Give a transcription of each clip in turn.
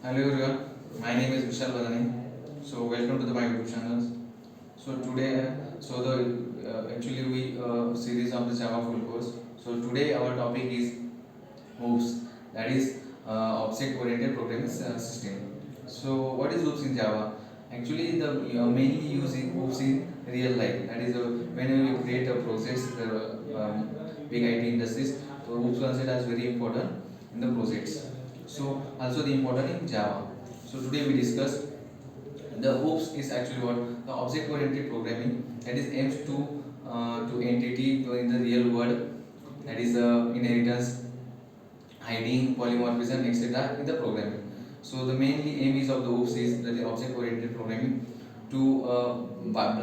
Hello everyone, my name is Vishal Badani. So welcome to my YouTube channel. So today, actually we series of the Java full course. So today our topic is OOPS, that is Object-Oriented Programming System. So what is OOPS in Java? Actually, the mainly using OOPS in real life. That is when you create a process, the big IT industries. So OOPS concept is very important in the projects. So also the important in Java. So today we discuss the OOPS is actually what the object-oriented programming that is aims to entity in the real world, that is inheritance, hiding, polymorphism, etc. in the programming. So the mainly aim is of the OOPS is that the object-oriented programming to bind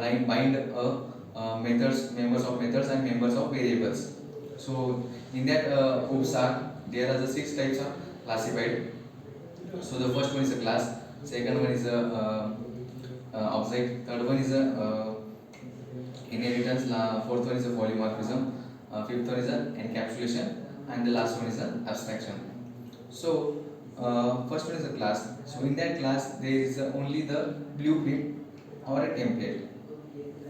methods, members of methods and members of variables. So in that OOPS are there are the six types are classified. So the first one is a class, second one is a object, third one is a inheritance, fourth one is a polymorphism, fifth one is an encapsulation, and the last one is an abstraction. So first one is a class. So in that class there is only the blueprint or a template,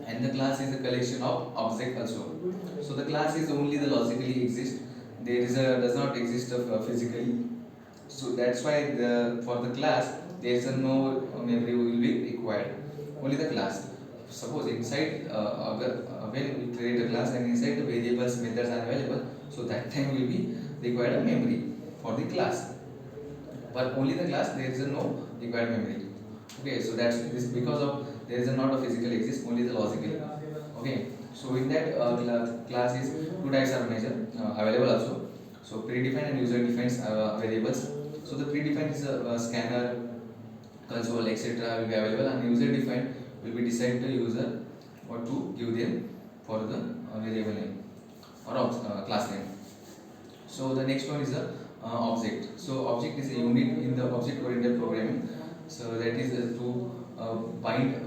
and the class is a collection of object also. So the class is only the logically exist. There is a does not exist of physically. So that's why for the class there is a no memory will be required. Only the class. Suppose inside when we create a class and inside the variables methods are available, so that time will be required a memory for the class. But only the class there is a no required memory. Okay, so that's this because of there is a not a physical exist, only the logical. Okay, so in that class is two types are measure available also. So predefined and user defined variables. So the predefined is a scanner, console, etc. will be available, and user defined will be decided the user what to give them for the variable name or class name. So the next one is a object. So object is a unit in the object-oriented programming. So that is to bind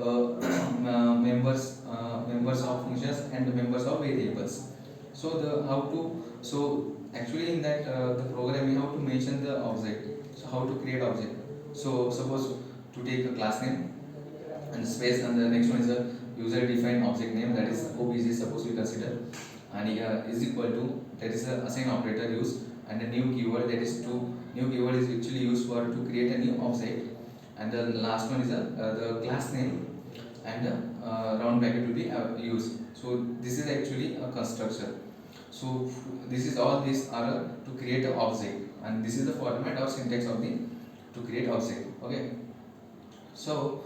members of functions and the members of variables. So the how to so actually in that the programming how to mention the object. So how to create object. So suppose to take a class name and space, and the next one is a user defined object name, that is OBJ suppose we consider, and is equal to that is a assign operator use, and a new keyword, that is to new keyword is actually used for to create a new object, and the last one is the class name, and round bracket will be used. So this is actually a construction. So this is all these are to create an object, and this is the format or syntax of the to create object. Okay, so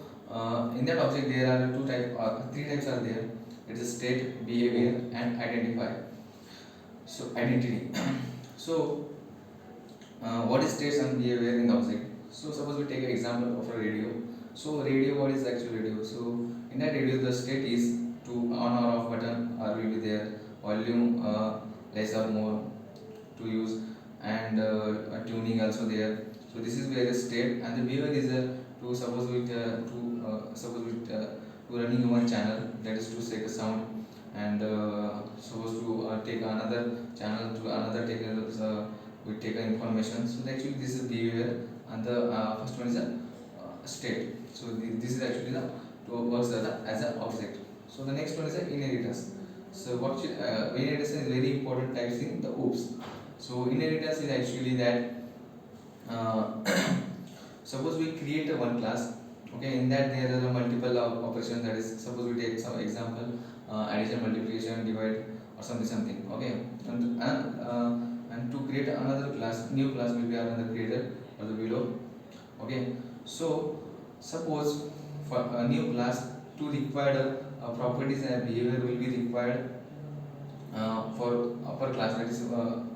in that object there are three types are there. It is state, behavior, and identify. So identity. So what is states and behavior in the object? So suppose we take an example of a radio. So radio, what is actual radio? So in that radio the state is to on or off button or will be there, volume less or more to use, and tuning also there. So this is where the state, and the behavior is to suppose with to running one channel, that is to take a sound, and suppose to take another channel to another take we take information. So actually this is behavior, and the first one is a state. So this is actually the to works as an object. So the next one is a inheritance. So what inheritance is very important types in the OOPS. So inheritance is actually that uh, suppose we create a one class. Okay, in that there are multiple operations, that is suppose we take some example, addition, multiplication, divide, or something. Okay, and to create another class, new class will be another created or the below. Okay, so suppose for a new class to require properties and behavior will be required for upper class, that is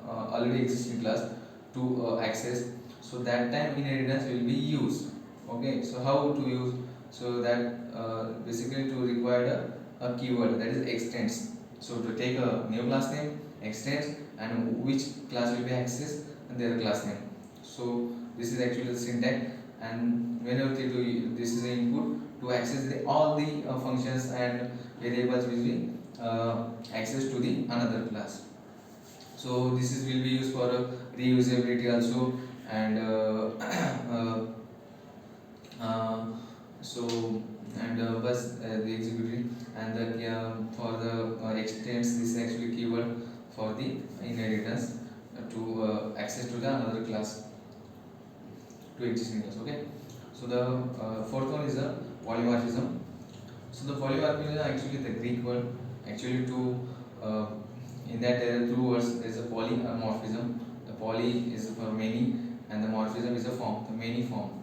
already existing class to access. So that time inheritance will be used. Okay, so how to use? So that basically to require a keyword, that is extends. So to take a new class name, extends, and which class will be accessed, and their class name. So this is actually the syntax, and whenever they do this is the input to access all the functions and variables will be access to the another class. So this is will be used for reusability also, and uh, so bus the executive and the for the extends this actually keyword for the inheritance to access to the another class to existing class. Okay, so the fourth one is the polymorphism. So the polymorphism is actually the Greek word actually to uh, in that there are two words. There is a polymorphism. The poly is for many and the morphism is a form, the many form.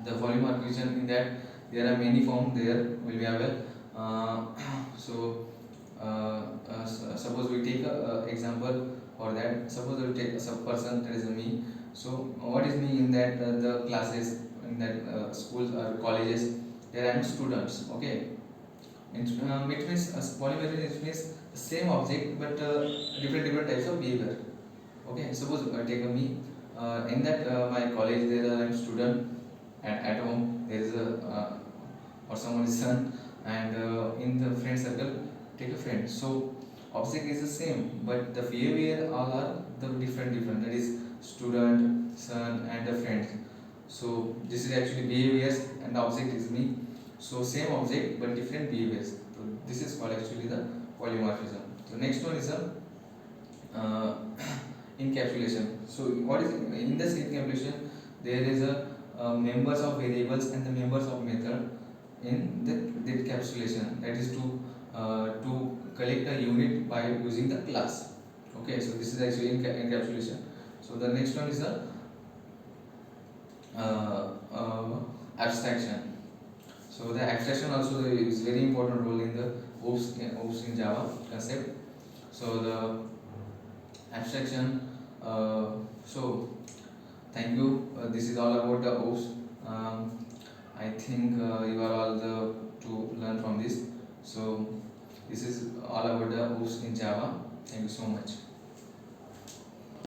The polymorphism in that there are many forms there will be available. So suppose we take a example for that. Suppose we take a sub person, that is a me. So what is me in that the classes in that schools or colleges there are students. Okay, it means polymorphism, it means the same object but different types of behavior. Okay, suppose take a me in that my college there are student and at home there is a or someone is son and in the friend circle take a friend. So object is the same but the behavior all are the different, that is student, son and the friend. So this is actually behaviors and the object is me. So same object but different behaviors. So this is called actually the polymorphism. So next one is a uh, encapsulation. So what is in this encapsulation? There is a members of variables and the members of method in the encapsulation. That is to collect a unit by using the class. Okay, so this is actually encapsulation. So the next one is the uh, uh, abstraction. So the abstraction also is very important role in the OOPS in Java concept. So the abstraction. So thank you. This is all about the OOPS. I think you are all to learn from this. So this is all about the OOPS in Java. Thank you so much.